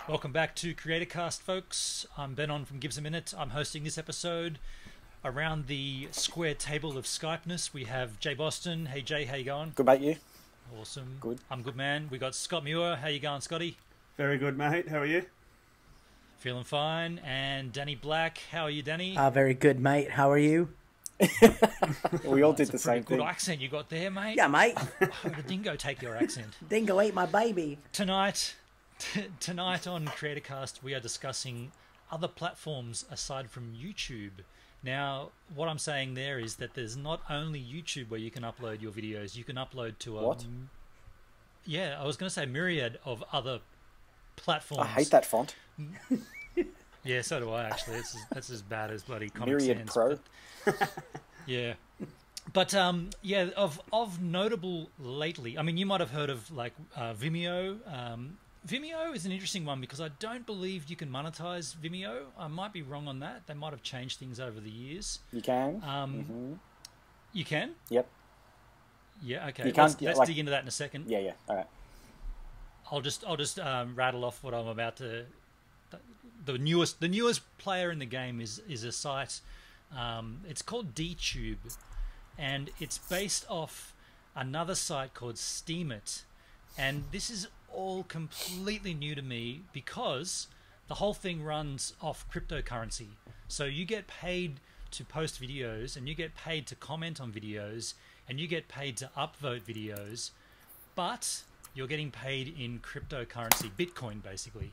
Welcome back to CreatorCast, folks. I'm Ben on from Gives a Minute. I'm hosting this episode. Around the square table of Skypeness, we have Jay Boston. Hey Jay, how you going? Good, mate, you? Awesome. Good. I'm good, man. We got Scott Muir. How you going, Scotty? Very good, mate. How are you? Feeling fine. And Danny Black. How are you, Danny? Very good, mate. How are you? We all did the same Good thing. accent you got there, mate. Yeah, mate. Oh, the dingo take your accent. Dingo ate my baby. Tonight on CreatorCast, we are discussing other platforms aside from YouTube. Now, what I'm saying there is that there's not only YouTube where you can upload your videos. You can upload to a... What? Yeah, I was going to say myriad of other platforms. I hate that font. Yeah, so do I, actually. That's as bad as bloody Comic Myriad Sans. Pro. But, yeah. But, yeah, of notable lately, I mean, you might have heard of, like, Vimeo. Vimeo is an interesting one because I don't believe you can monetize Vimeo. I might be wrong on that. They might have changed things over the years. You can. You can? Yep. Yeah, okay. You can't, Let's like, dig into that in a second. Yeah. All right. I'll just rattle off what I'm about to. The newest player in the game is a site. It's called DTube, and it's based off another site called Steemit, and this is all completely new to me because the whole thing runs off cryptocurrency. So you get paid to post videos, and you get paid to comment on videos, and you get paid to upvote videos, but you're getting paid in cryptocurrency, Bitcoin, basically.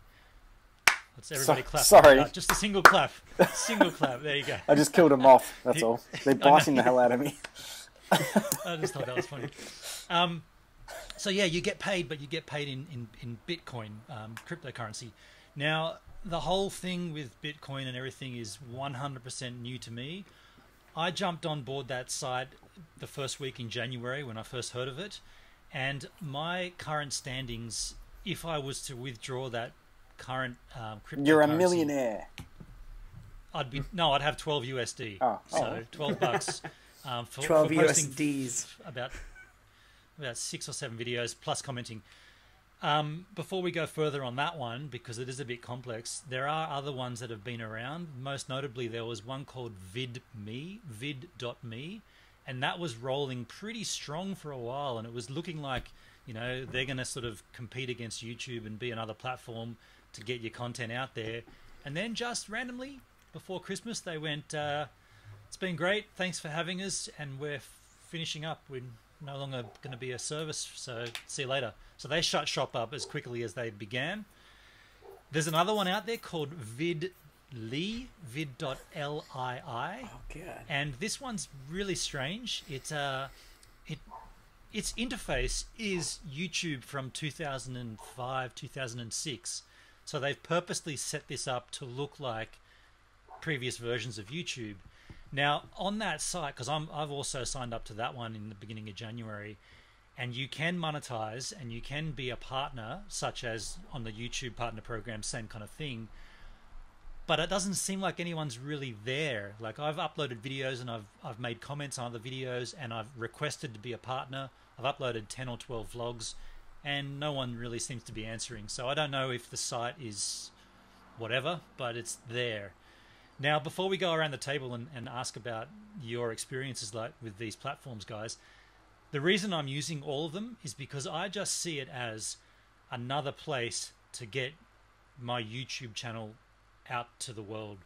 Let's everybody clap. Sorry. Just a single clap. Single clap. There you go. I just killed them off. That's all. They're biting the hell out of me. I just thought that was funny. So yeah, you get paid, but you get paid in Bitcoin, cryptocurrency. Now, the whole thing with Bitcoin and everything is 100% new to me. I jumped on board that site the first week in January when I first heard of it, and my current standings, if I was to withdraw that current cryptocurrency, You're a millionaire. I'd have 12 USD. So $12 for 12 for posting USDs. about 6 or 7 videos plus commenting. Before we go further on that one, because it is a bit complex, there are other ones that have been around. Most notably, there was one called vid.me, and that was rolling pretty strong for a while, and it was looking like, you know, they're going to sort of compete against YouTube and be another platform to get your content out there. And then just randomly, before Christmas, they went, it's been great, thanks for having us, and we're finishing up. We're no longer going to be a service, so see you later. So they shut shop up as quickly as they began. There's another one out there called vid.lii, vid.lii. Oh, God. And this one's really strange. Its interface is YouTube from 2005, 2006. So they've purposely set this up to look like previous versions of YouTube. Now, on that site, because I've also signed up to that one in the beginning of January, and you can monetize and you can be a partner, such as on the YouTube partner program, same kind of thing. But it doesn't seem like anyone's really there. Like, I've uploaded videos and I've made comments on other videos, and I've requested to be a partner. I've uploaded 10 or 12 vlogs, and no one really seems to be answering. So I don't know if the site is whatever, but it's there. Now, before we go around the table and ask about your experiences like with these platforms, guys, the reason I'm using all of them is because I just see it as another place to get my YouTube channel out to the world.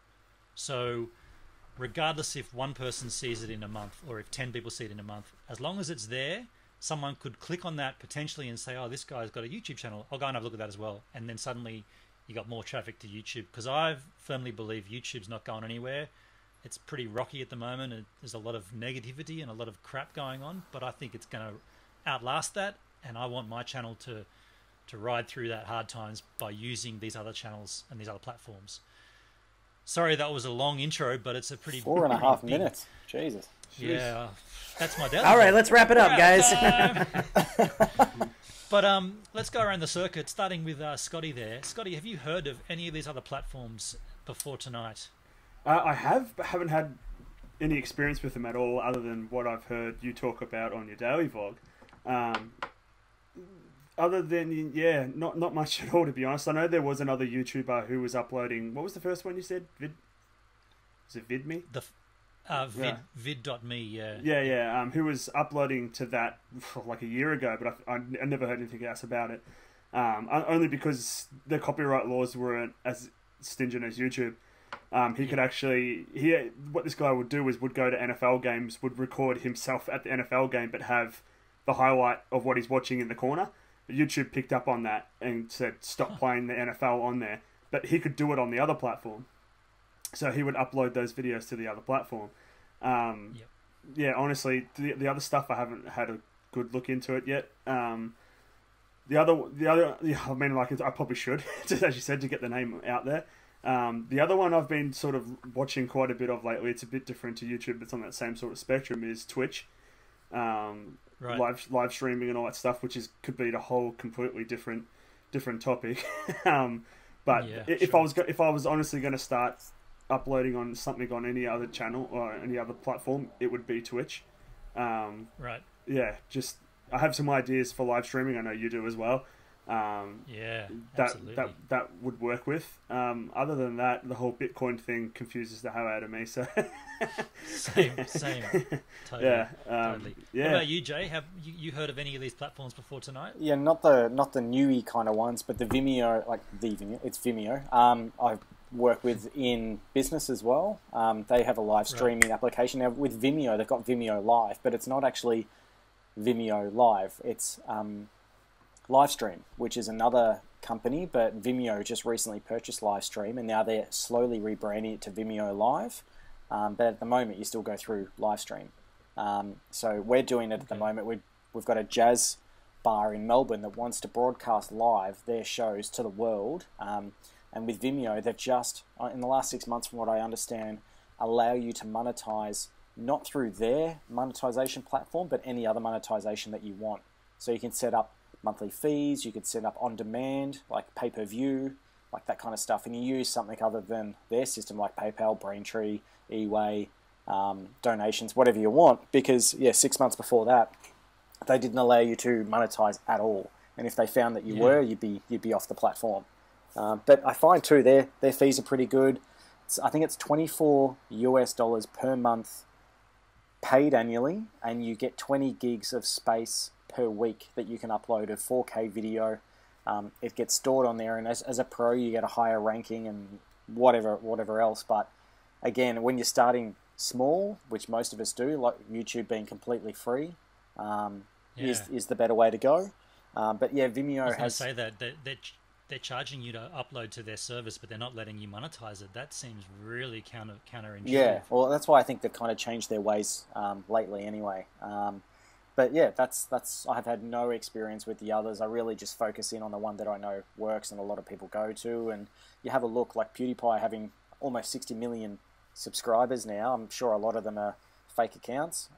So regardless if one person sees it in a month or if 10 people see it in a month, as long as it's there, someone could click on that potentially and say, oh, this guy's got a YouTube channel, I'll go and have a look at that as well. And then suddenly you got more traffic to YouTube, because I firmly believe YouTube's not going anywhere. It's pretty rocky at the moment. There's a lot of negativity and a lot of crap going on, but I think it's going to outlast that, and I want my channel to ride through that hard times by using these other channels and these other platforms. Sorry that was a long intro, but it's a pretty 4.5 minutes. Jesus. Yeah, that's my dad. All right, let's wrap it up, guys. But let's go around the circuit, starting with Scotty there. Scotty, have you heard of any of these other platforms before tonight? I have, but haven't had any experience with them at all, other than what I've heard you talk about on your daily vlog. other than not much at all, to be honest. I know there was another YouTuber who was uploading. What was the first one you said? Was it VidMe? Vid.me, yeah. Yeah. Who was uploading to that like a year ago, but I never heard anything else about it. Only because the copyright laws weren't as stringent as YouTube. He could actually... what this guy would do is would go to NFL games, would record himself at the NFL game, but have the highlight of what he's watching in the corner. YouTube picked up on that and said, stop playing the NFL on there. But he could do it on the other platform. So he would upload those videos to the other platform. Yeah, honestly, the other stuff, I haven't had a good look into it yet. The other, I mean, like, I probably should, just as you said, to get the name out there. The other one I've been sort of watching quite a bit of lately, it's a bit different to YouTube, but it's on that same sort of spectrum, is Twitch. Right. Live streaming and all that stuff, which could be a whole completely different topic. But if I was honestly going to start uploading on something on any other channel or any other platform, it would be Twitch. Right. Yeah, just I have some ideas for live streaming. I know you do as well. Absolutely. That would work with. Other than that, the whole Bitcoin thing confuses the hell out of me. So same. Totally. Yeah. Totally. What about you, Jay? Have you heard of any of these platforms before tonight? Yeah, not the newy kind of ones, but the Vimeo, it's Vimeo. I work with in business as well. They have a live streaming application. Now with Vimeo, they've got Vimeo Live, but it's not actually Vimeo Live. It's Livestream, which is another company, but Vimeo just recently purchased Livestream, and now they're slowly rebranding it to Vimeo Live. But at the moment, you still go through Livestream. So we're doing it at the moment. We've got a jazz bar in Melbourne that wants to broadcast live their shows to the world. And with Vimeo, they've just, in the last 6 months, from what I understand, allow you to monetize not through their monetization platform, but any other monetization that you want. So you can set up monthly fees, you could set up on demand, like pay-per-view, like that kind of stuff, and you use something other than their system, like PayPal, Braintree, eWay, donations, whatever you want, because 6 months before that, they didn't allow you to monetize at all, and if they found that you were, you'd be off the platform. But I find too their fees are pretty good. I think it's $24 per month paid annually, and you get 20 gigs of space per week that you can upload a 4K video. It gets stored on there, and as a pro you get a higher ranking and whatever else. But again, when you're starting small, which most of us do, like YouTube being completely free, is the better way to go. But yeah, Vimeo I was has... say that they're charging you to upload to their service, but they're not letting you monetize it. That seems really counterintuitive. Yeah, well, that's why I think they've kind of changed their ways lately anyway. But yeah, that's I've had no experience with the others. I really just focus in on the one that I know works and a lot of people go to. And you have a look, like PewDiePie having almost 60 million subscribers now. I'm sure a lot of them are fake accounts,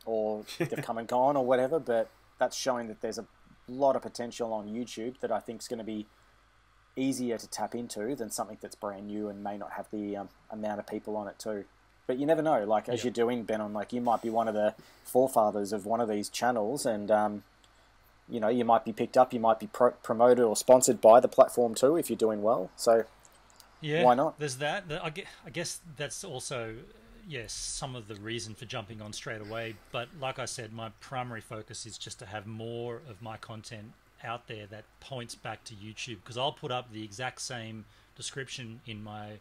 or they've come and gone or whatever, but that's showing that there's a lot of potential on YouTube that I think is going to be easier to tap into than something that's brand new and may not have the amount of people on it too. But you never know, like as you're doing, Ben, on like you might be one of the forefathers of one of these channels, and you might be picked up, you might be promoted or sponsored by the platform too if you're doing well. So why not? There's that. I guess that's also some of the reason for jumping on straight away. But like I said, my primary focus is just to have more of my content out there that points back to YouTube, because I'll put up the exact same description in my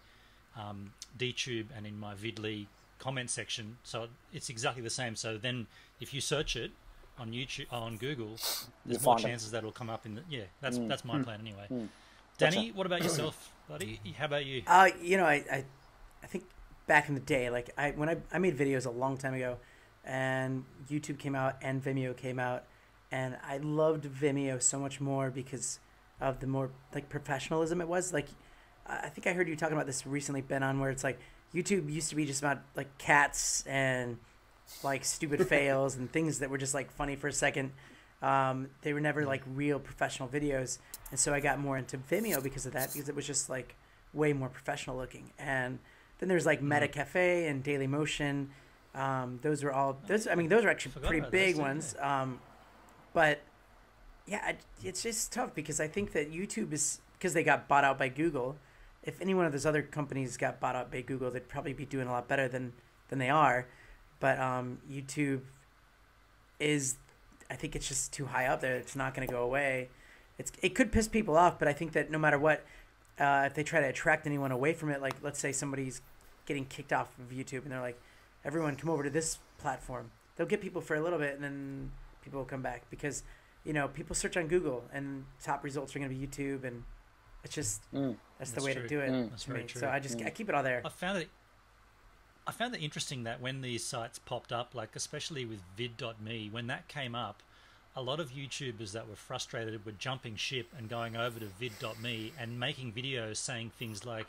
DTube and in my Vidly comment section, so it's exactly the same. So then if you search it on YouTube, on Google, there's more chances that it'll come up in the, that's my plan anyway. Danny, what about yourself, buddy? How about you? I think back in the day, like when I made videos a long time ago, and YouTube came out and Vimeo came out, and I loved Vimeo so much more because of the more like professionalism it was. Like I think I heard you talking about this recently, Ben, on where it's like YouTube used to be just about like cats and like stupid fails and things that were just like funny for a second. They were never like real professional videos, and so I got more into Vimeo because of that, because it was just like way more professional looking. And then there's like Meta Cafe and Daily Motion. Those are actually pretty big ones. But Yeah, it's just tough because I think that YouTube is, because they got bought out by Google. If any one of those other companies got bought out by Google, they'd probably be doing a lot better than they are. But YouTube is, I think it's just too high up there. It's not going to go away. It could piss people off, but I think that no matter what, if they try to attract anyone away from it, like let's say somebody's getting kicked off of YouTube and they're like, everyone come over to this platform. They'll get people for a little bit and then people will come back because, you know, people search on Google and top results are going to be YouTube, and it's just that's the way true. to do it That's to very me. true. So I keep it all there. I found it interesting that when these sites popped up, like especially with vid.me, when that came up, a lot of YouTubers that were frustrated were jumping ship and going over to vid.me and making videos saying things like,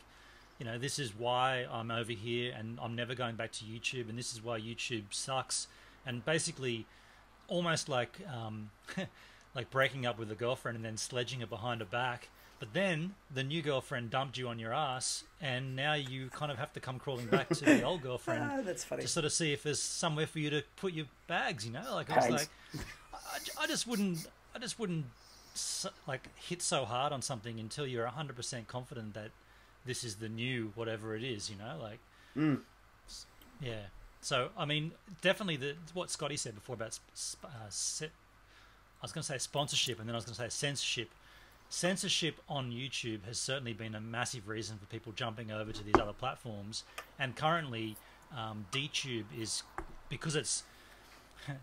you know, this is why I'm over here and I'm never going back to YouTube, and this is why YouTube sucks, and basically almost like like breaking up with a girlfriend and then sledging her behind her back. But then the new girlfriend dumped you on your ass, and now you kind of have to come crawling back to the old girlfriend That's funny. to sort of see if there's somewhere for you to put your bags. You know, like I was like, I just wouldn't like hit so hard on something until you're 100% confident that this is the new whatever it is. You know, like yeah. So I mean, definitely what Scotty said before about I was going to say sponsorship, and then I was going to say censorship. Censorship on YouTube has certainly been a massive reason for people jumping over to these other platforms. And currently, DTube is, because it's,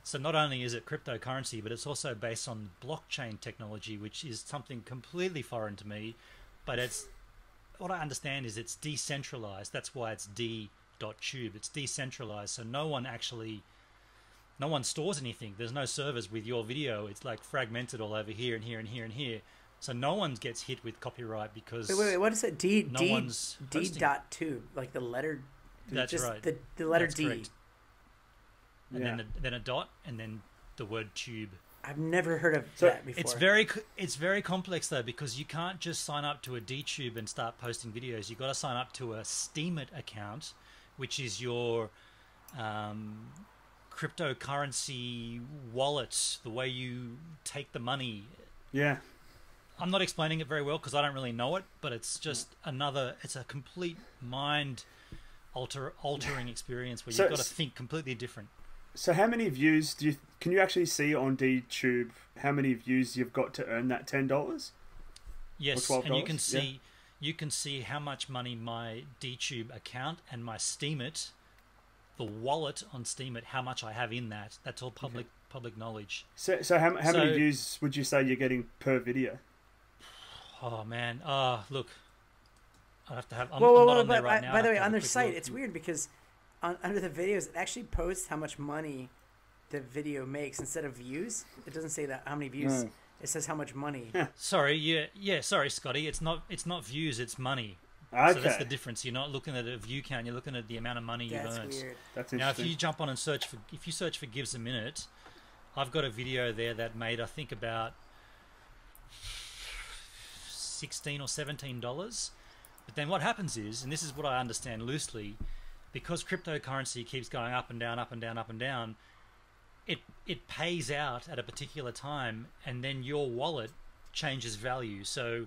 so not only is it cryptocurrency, but it's also based on blockchain technology, which is something completely foreign to me. But it's, what I understand is it's decentralized. That's why it's D.tube. It's decentralized. So no one stores anything. There's no servers with your video. It's like fragmented all over here and here and here and here. So no one gets hit with copyright because wait, what is it? one's D.tube, like the letter. That's just right. The letter That's D. correct. And then a dot, and then the word tube. I've never heard of that before. It's very complex though, because you can't just sign up to a DTube and start posting videos. You've got to sign up to a Steemit account, which is your cryptocurrency wallet, the way you take the money. Yeah. I'm not explaining it very well because I don't really know it, but it's just it's a complete mind altering experience where you've got to think completely different. So how many views can you actually see on DTube how many views you've got to earn that $10? Yes, or $12? and you can see how much money my DTube account and my Steemit, the wallet on Steemit, how much I have in that. That's all public knowledge. So how many views would you say you're getting per video? Oh man, look, I have to have. I'm Well, not on there right now. by the I have way, to have on a their quick site, look. it's weird because under the videos, it actually posts how much money the video makes instead of views. It doesn't say that how many views. It says how much money. Sorry, sorry, Scotty. It's not views. It's money. Okay. So that's the difference. You're not looking at a view count. You're looking at the amount of money you've That's earned. weird. That's Now, interesting. if you jump on and search for Gives a Minute, I've got a video there that made I think about $16 or $17. But then what happens is, and this is what I understand loosely, because cryptocurrency keeps going up and down, up and down, up and down, it pays out at a particular time, and then your wallet changes value. So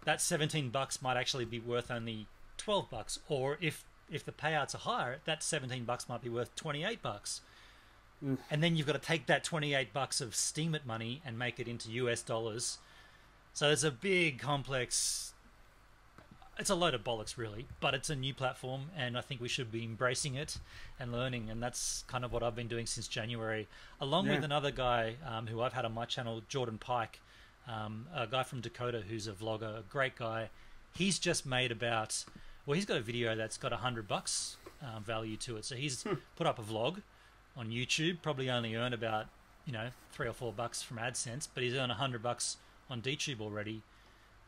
that $17 might actually be worth only $12, or if the payouts are higher, that $17 might be worth $28. And then you've got to take that $28 of Steemit money and make it into US dollars. So it's a big, complex. It's a load of bollocks, really, but it's a new platform, and I think we should be embracing it and learning, and that's kind of what I've been doing since January, along with another guy who I've had on my channel, Jordan Pike, a guy from Dakota who's a vlogger, a great guy. He's just made he's got a video that's got $100 value to it, so he's put up a vlog on YouTube, probably only earned about $3 or $4 from AdSense, but he's earned $100 on DTube already.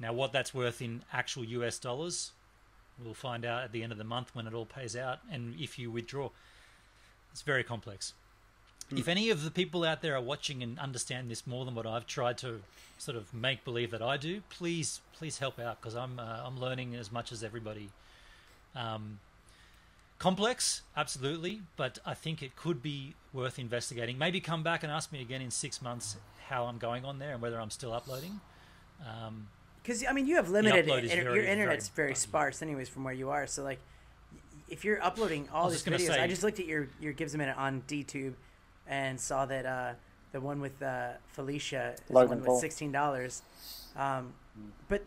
Now, what that's worth in actual US dollars, we'll find out at the end of the month when it all pays out, and if you withdraw. It's very complex. If any of the people out there are watching and understand this more than what I've tried to sort of make believe that I do, please help out, because I'm learning as much as everybody. Complex, absolutely, but I think it could be worth investigating. Maybe come back and ask me again in 6 months how I'm going on there and whether I'm still uploading. Because I mean, you have limited. Your internet's very buggy. sparse, anyways, from where you are. So like, if you're uploading all these videos, I just looked at your Gives a Minute on DTube, and saw that the one with Felicia is Logan one Paul. with $16. But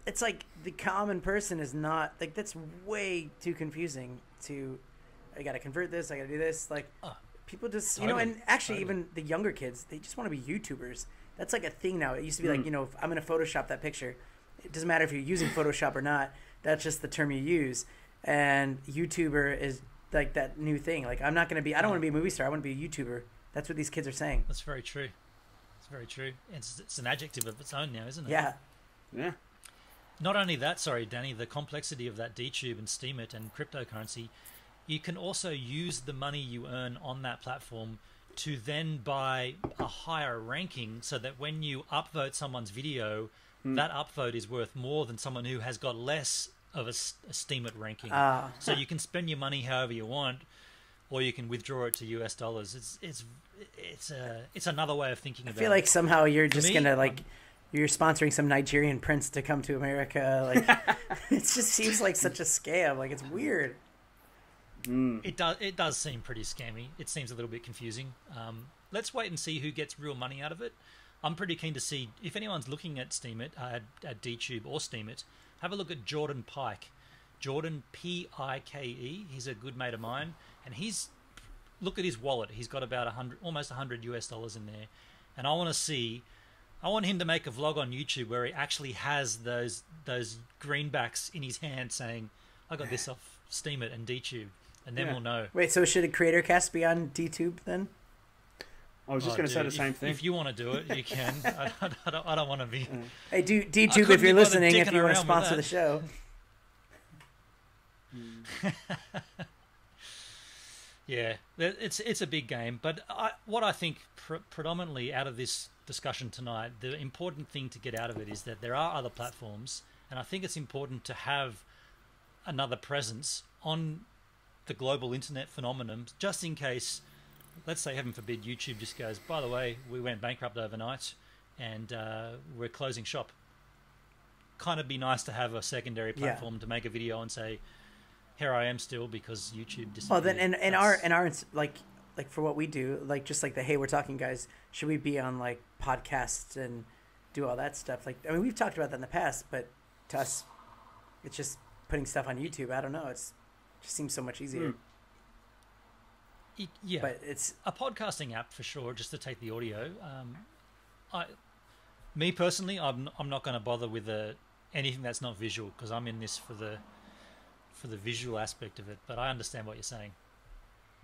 it's like the common person is not like, that's way too confusing. I got to convert this. I got to do this. Like people just Totally, and actually even the younger kids, they just want to be YouTubers. That's like a thing now. It used to be like, if I'm going to Photoshop that picture, it doesn't matter if you're using Photoshop or not. That's just the term you use. And YouTuber is like that new thing. Like I don't want to be a movie star. I want to be a YouTuber. That's what these kids are saying. That's very true. It's very true. It's an adjective of its own now, isn't it? Yeah. Yeah. Not only that, sorry, Danny, the complexity of that DTube and Steemit and cryptocurrency, you can also use the money you earn on that platform to then buy a higher ranking so that when you upvote someone's video, that upvote is worth more than someone who has got less of a Steemit ranking. So you can spend your money however you want, or you can withdraw it to US dollars. It's another way of thinking about it. I feel like somehow you're just me, going to like... You're sponsoring some Nigerian prince to come to America. Like, it just seems like such a scam. Like, it's weird. It does seem pretty scammy. It seems a little bit confusing. Let's wait and see who gets real money out of it. I'm pretty keen to see if anyone's looking at Steemit, at DTube or Steemit. Have a look at Jordan Pike, Jordan Pike. He's a good mate of mine, and look at his wallet. He's got about almost $100 US in there, and I want him to make a vlog on YouTube where he actually has those greenbacks in his hand saying, "I got this off Steemit and DTube," and then we'll know. Wait, so should a creator cast be on DTube then? I was just going to say the same thing. If you want to do it, you can. I don't want to be. Hey, DTube, if you're listening, if you want to sponsor the show. Yeah, it's a big game, but what I think predominantly out of this discussion tonight, the important thing to get out of it is that there are other platforms, and I think it's important to have another presence on the global internet phenomenon, just in case, let's say, heaven forbid, YouTube just goes, by the way, we went bankrupt overnight, and we're closing shop. Kind of be nice to have a secondary platform to make a video and say, here I am still, because YouTube disappeared. Well, then, and our like for what we do, like just like the Hey We're Talking guys, should we be on like podcasts and do all that stuff? Like, I mean, we've talked about that in the past, but to us, it's just putting stuff on YouTube. I don't know. It just seems so much easier. Yeah, but it's a podcasting app for sure, just to take the audio. Me personally, I'm not going to bother with anything that's not visual, because I'm in this for the visual aspect of it. But I understand what you're saying.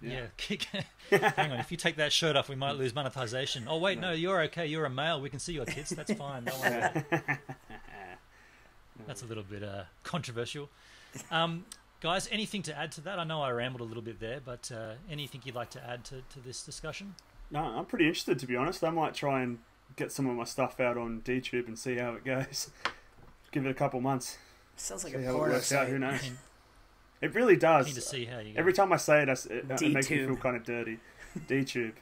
Yeah. Hang on, if you take that shirt off, we might lose monetization. Oh wait, no, you're okay. You're a male. We can see your tits. That's fine. Don't worry about it. That's a little bit controversial. Guys, anything to add to that? I know I rambled a little bit there, but anything you'd like to add to this discussion? No, I'm pretty interested, to be honest. I might try and get some of my stuff out on DTube and see how it goes. Give it a couple months. Sounds like see a how it porno works out. site. Who knows? It really does. Need to see how you go. Every time I say it, it makes me DTube. feel kind of dirty. DTube.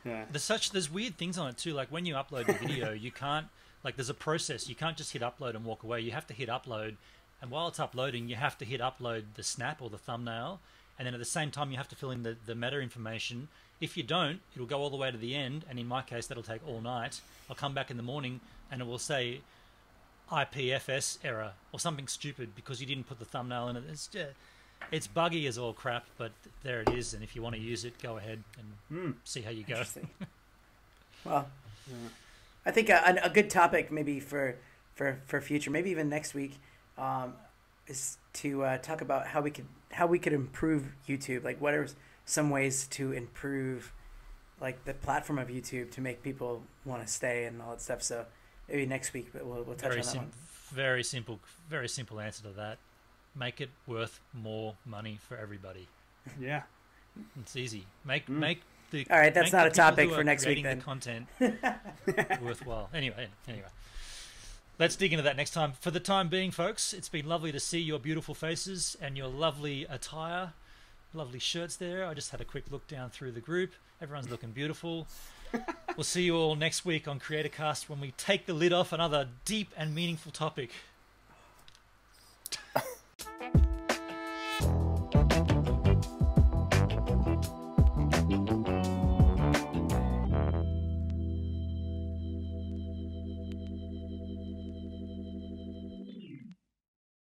Yeah. There's weird things on it too. Like when you upload a video, you can't, like, there's a process. You can't just hit upload and walk away. You have to hit upload, and while it's uploading, you have to hit upload the snap or the thumbnail, and then at the same time you have to fill in the meta information. If you don't, it'll go all the way to the end, and in my case that'll take all night. I'll come back in the morning and it will say IPFS error or something stupid because you didn't put the thumbnail in it. It's buggy as all crap, but there it is, and if you want to use it, go ahead and see how you go. Well, I think a good topic maybe for future, maybe even next week, is to talk about how we could improve YouTube. Like, what are some ways to improve, like, the platform of YouTube to make people want to stay and all that stuff. So maybe next week, but we'll touch on that one. Very simple answer to that. Make it worth more money for everybody. Yeah, it's easy. Make the all right. That's not a topic for next week. Then The content worthwhile. Anyway, let's dig into that next time. For the time being, folks, it's been lovely to see your beautiful faces and your lovely attire. lovely shirts there. I just had a quick look down through the group. Everyone's looking beautiful. We'll see you all next week on CreatorCast when we take the lid off another deep and meaningful topic.